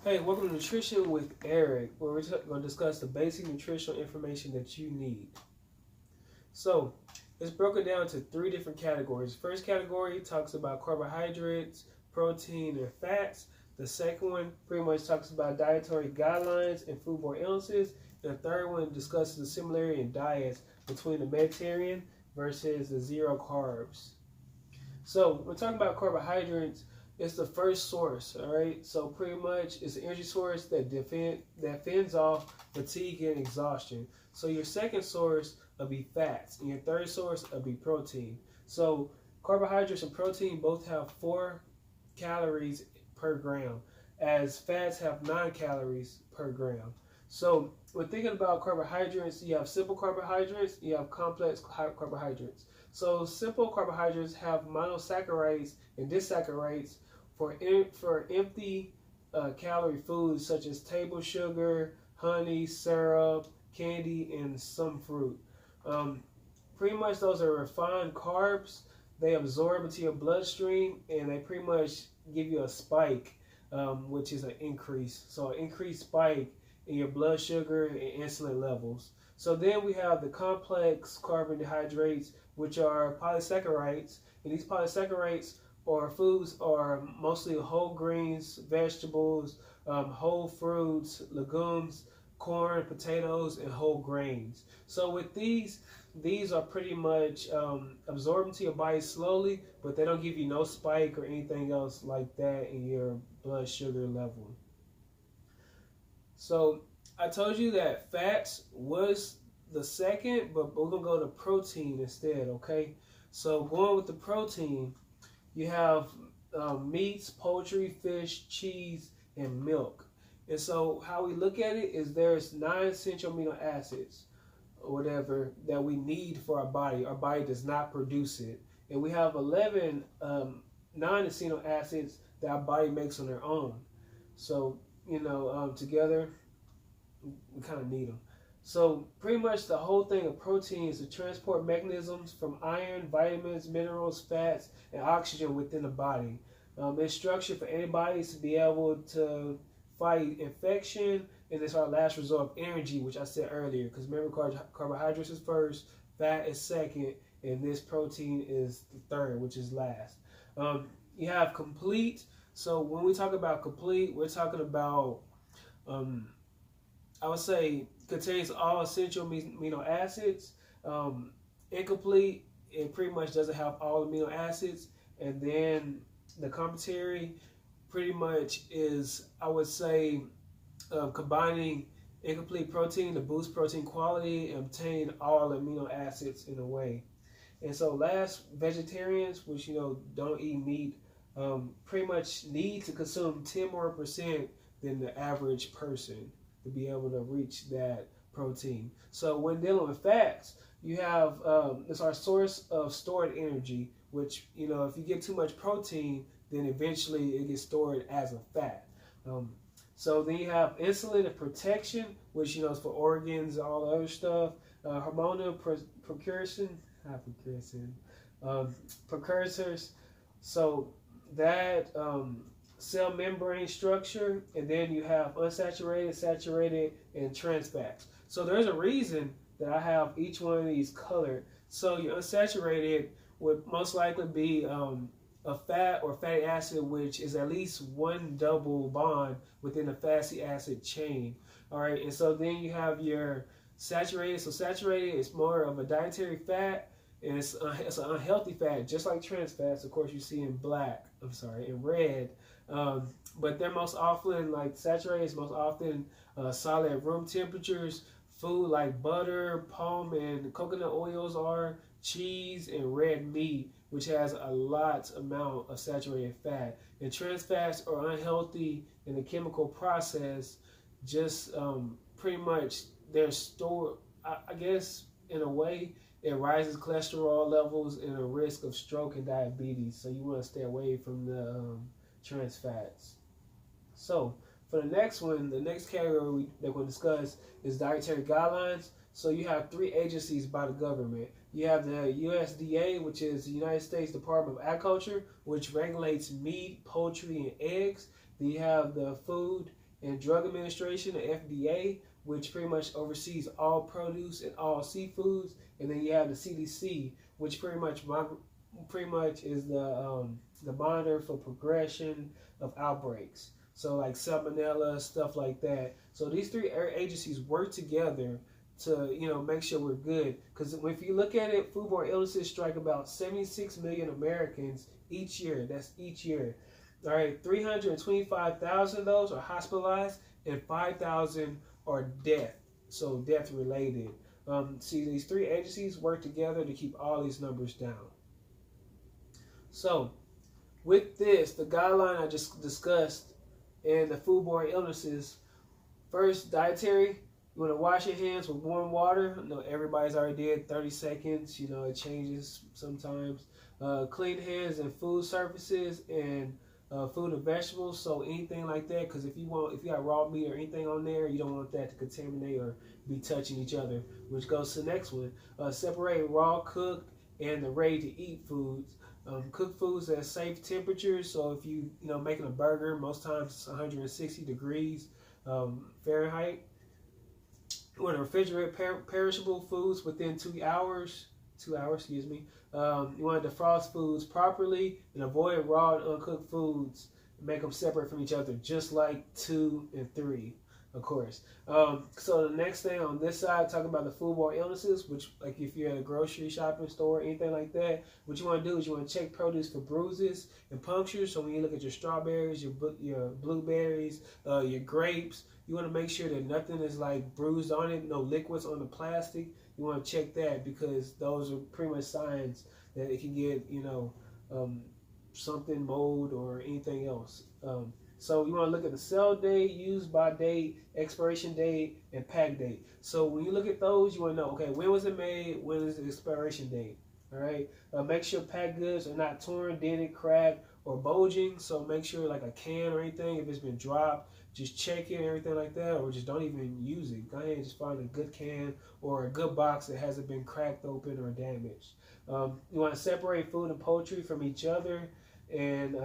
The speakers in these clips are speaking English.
Hey, welcome to Nutrition with Eric, where we're going to discuss the basic nutritional information that you need. So, it's broken down to three different categories. First category talks about carbohydrates, protein, and fats. The second one pretty much talks about dietary guidelines and foodborne illnesses. And the third one discusses the similarity in diets between the Mediterranean versus the zero carbs. So, we're talking about carbohydrates. It's the first source, all right? So pretty much it's an energy source that fends off fatigue and exhaustion. So your second source will be fats, and your third source will be protein. So carbohydrates and protein both have 4 calories per gram, as fats have 9 calories per gram. So when thinking about carbohydrates, you have simple carbohydrates, you have complex carbohydrates. So simple carbohydrates have monosaccharides and disaccharides for empty calorie foods such as table sugar, honey, syrup, candy, and some fruit. Pretty much those are refined carbs. They absorb into your bloodstream and they pretty much give you a spike, which is an increase. So an increased spike in your blood sugar and insulin levels. So then we have the complex carbohydrates, which are polysaccharides. And these polysaccharides or foods are mostly whole grains, vegetables, whole fruits, legumes, corn, potatoes, and whole grains. So with these are pretty much absorbed into your body slowly, but they don't give you no spike or anything else like that in your blood sugar level. So I told you that fats was the second, but we're going to go to protein instead, okay? So going with the protein, you have meats, poultry, fish, cheese, and milk. And so how we look at it is there's 9 essential amino acids or whatever that we need for our body. Our body does not produce it. And we have 11 non-essential acids that our body makes on their own. So, together, we kind of need them. So pretty much the whole thing of protein is the transport mechanisms from iron, vitamins, minerals, fats, and oxygen within the body. It's structured for antibodies to be able to fight infection, and it's our last resort of energy, which I said earlier. Because remember, carbohydrates is first, fat is second, and this protein is the third, which is last. You have complete. So when we talk about complete, we're talking about I would say contains all essential amino acids. Incomplete, it pretty much doesn't have all amino acids. And then the complementary pretty much is, I would say, combining incomplete protein to boost protein quality and obtain all amino acids in a way. And so last, vegetarians, which don't eat meat, pretty much need to consume 10% more than the average person to be able to reach that protein. So when dealing with fats, you have it's our source of stored energy, which if you get too much protein, then eventually it gets stored as a fat. So then you have insulin and protection, which is for organs and all the other stuff. Hormonal precursors. So that cell membrane structure, and then you have unsaturated, saturated, and trans fats. So there's a reason that I have each one of these colored. So your unsaturated would most likely be a fat or fatty acid, which is at least one double bond within the fatty acid chain. All right, and so then you have your saturated. So saturated is more of a dietary fat, and it's an unhealthy fat, just like trans fats. Of course, you see in in red. But they're most often, like saturated is most often solid at room temperatures. Food like butter, palm and coconut oils are, cheese, and red meat, which has a lot amount of saturated fat. And trans fats are unhealthy in the chemical process. Just pretty much they're stored, I guess, in a way. It rises cholesterol levels and a risk of stroke and diabetes. So you want to stay away from the trans fats. So for the next one, the next category that we're going to discuss is dietary guidelines. So you have 3 agencies by the government. You have the USDA, which is the United States Department of Agriculture, which regulates meat, poultry, and eggs. Then you have the Food and Drug Administration, the FDA, which pretty much oversees all produce and all seafoods, and then you have the CDC, which pretty much is the monitor for progression of outbreaks. So like salmonella, stuff like that. So these three agencies work together to make sure we're good. Because if you look at it, foodborne illnesses strike about 76 million Americans each year. That's each year. All right, 325,000 of those are hospitalized, and 5,000 are death. So death related. See, these three agencies work together to keep all these numbers down. So with this, the guideline I just discussed and the foodborne illnesses, first, dietary, you want to wash your hands with warm water. I know everybody's already did 30 seconds. It changes sometimes. Clean hands and food surfaces and fruit and vegetables. So anything like that, because if you got raw meat or anything on there, you don't want that to contaminate or be touching each other. Which goes to the next one. Separate raw, cooked, and the ready to eat foods. Cook foods at safe temperatures. So if you making a burger, most times it's 160 degrees Fahrenheit. You want to refrigerate perishable foods within 2 hours. 2 hours, excuse me. You want to defrost foods properly and avoid raw and uncooked foods. Make them separate from each other, just like 2 and 3, of course. So the next thing on this side, talking about the foodborne illnesses, which like if you're at a grocery shopping store, anything like that, what you want to do is you want to check produce for bruises and punctures. So when you look at your strawberries, your blueberries, your grapes, you want to make sure that nothing is like bruised on it, no liquids on the plastic. You want to check that because those are pretty much signs that it can get, something mold or anything else. So you want to look at the sell date, use by date, expiration date, and pack date. So when you look at those, you want to know, okay, when was it made? When is the expiration date? All right. Make sure packed goods are not torn, dented, cracked, or bulging. So make sure like a can or anything, if it's been dropped, just check it and everything like that, or just don't even use it. Go ahead and just find a good can or a good box that hasn't been cracked open or damaged. You want to separate food and poultry from each other, and you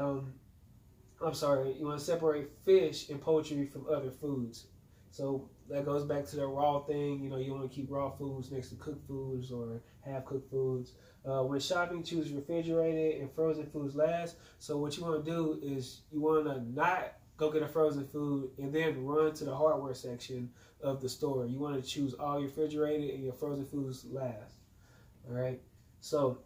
want to separate fish and poultry from other foods. So that goes back to the raw thing. You want to keep raw foods next to cooked foods or half-cooked foods. When shopping, choose refrigerated and frozen foods last. So what you want to do is you want to not go get a frozen food and then run to the hardware section of the store. You want to choose all your refrigerated and your frozen foods last. All right. So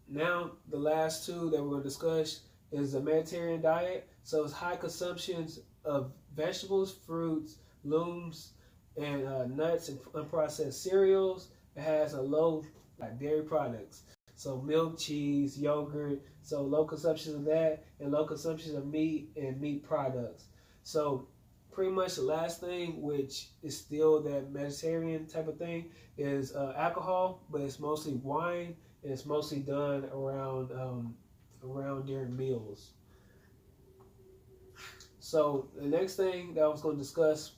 now the last two that we're going to discuss is the Mediterranean diet. So it's high consumptions of vegetables, fruits, legumes, and nuts and unprocessed cereals. It has a low dairy products. So milk, cheese, yogurt. So low consumption of that, and low consumption of meat and meat products. So pretty much the last thing, which is still that Mediterranean type of thing, is alcohol, but it's mostly wine, and it's mostly done around during meals. So the next thing that I was going to discuss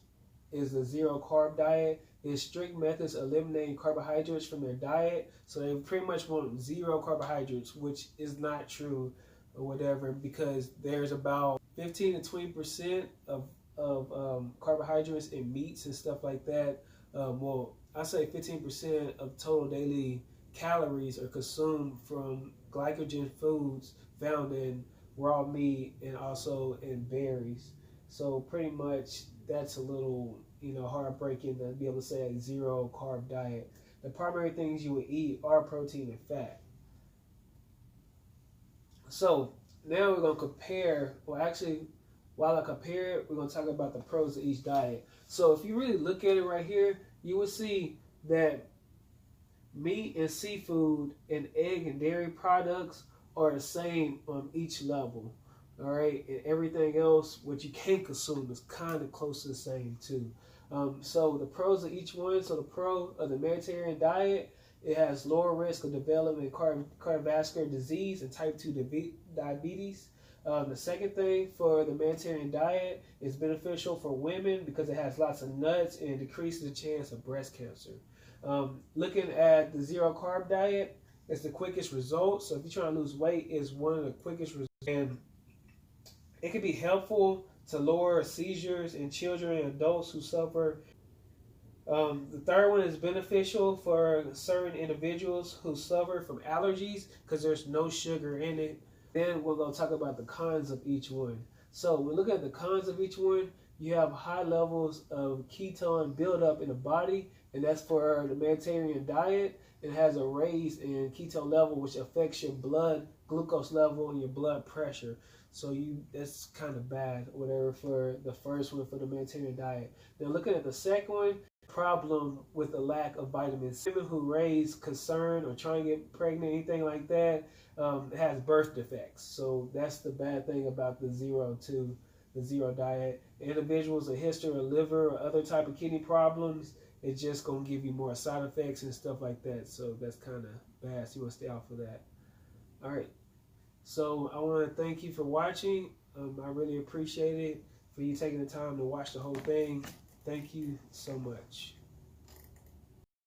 is the zero carb diet. Is strict methods eliminating carbohydrates from their diet. So they pretty much want zero carbohydrates, which is not true or whatever, because there's about 15 to 20% of carbohydrates in meats and stuff like that. Well, I say 15% of total daily calories are consumed from glycogen foods found in raw meat and also in berries. So pretty much that's a little heartbreaking to be able to say a zero carb diet. The primary things you would eat are protein and fat. So now we're going to compare, well actually while I compare it, we're going to talk about the pros of each diet. So if you really look at it right here, you will see that meat and seafood and egg and dairy products are the same on each level. All right, and everything else, what you can consume, is kind of close to the same too. So the pros of each one. So the pro of the Mediterranean diet, it has lower risk of developing cardiovascular disease and type 2 diabetes. The second thing for the Mediterranean diet is beneficial for women because it has lots of nuts and decreases the chance of breast cancer. Looking at the zero carb diet, it's the quickest result. So if you're trying to lose weight, it's one of the quickest results. And it can be helpful to lower seizures in children and adults who suffer. The third one is beneficial for certain individuals who suffer from allergies because there's no sugar in it. Then we're going to talk about the cons of each one. So we look at the cons of each one. You have high levels of ketone buildup in the body, and that's for the Mediterranean diet. It has a raise in ketone level, which affects your blood glucose level and your blood pressure. So that's kind of bad, whatever, for the first one for the Mediterranean diet. Now looking at the second one, problem with the lack of vitamin C. Women who raise concern or trying to get pregnant, anything like that, has birth defects. So that's the bad thing about the zero diet. Individuals with a history of liver or other type of kidney problems, it's just going to give you more side effects and stuff like that. So that's kind of bad. So you want to stay off of that. All right. So I want to thank you for watching. I really appreciate it for you taking the time to watch the whole thing. Thank you so much.